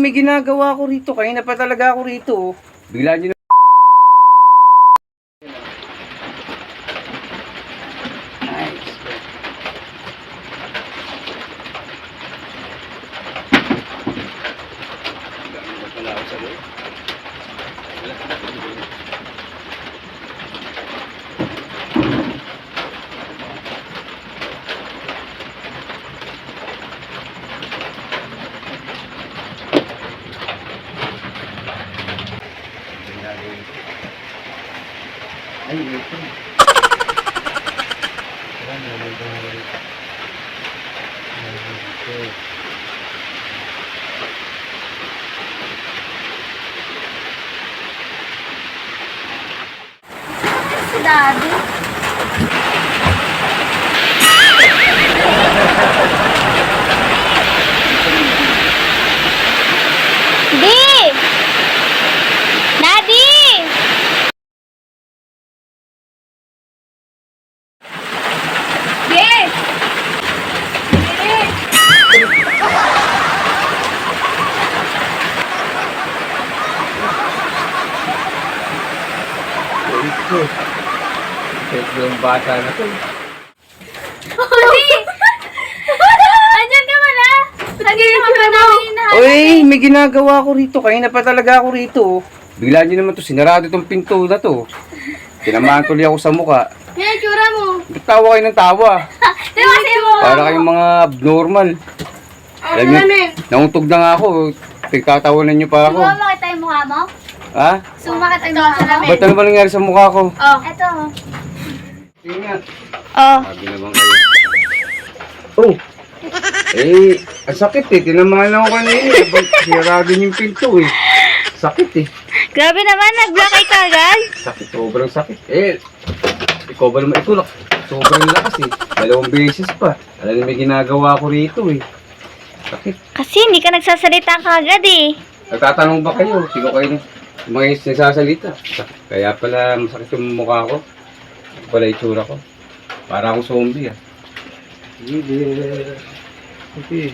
may ginagawa ko rito. Kanina pa talaga ako rito. Oh. Bigla nyo na... Nice. Ay, ito. Si Daddy. Di! Daddy! Yes! Ito. Ito yung bata na to. Daddy! Andyan ka wala? Nagiging ka na Uy, may ginagawa ko rito. Kanina pa talaga ako rito. Oh. Bigla nyo naman to, sinarado itong pinto na to. Tinamaan tuloy ako sa muka. Yan, tsura mo. Tawa kayo ng tawa. Diba kasi mo? Para kayong mga abnormal. Alam nyo, naungtog na nga ako. Pagkatawanan nyo pa ako. Sumo makita yung mukha mo? Ha? Sumo makita yung mukha mo? Ba't ano ba nangyari sa mukha ko? Oh. Eto. Sige nga. Oh. Sabi naman kayo. Oh! Eh, ang sakit eh. Tinamahan ako kanina. Sinarado yung pinto eh. Sakit eh. Grabe naman, nag-block ka agad. Sakit, sobrang sakit. Eh, ikaw ba naman itulak? Sobrang lakas eh. 2 beses pa. Alam niyo, may ginagawa ko rito eh. Sakit. Kasi hindi ka nagsasalita kagad eh. Nagtatanong ba kayo? Sino kayo mga nagsasalita? Kaya pala masakit yung mukha ko. Ito pala itsura ko. Para akong zombie ah. Sige. Okay.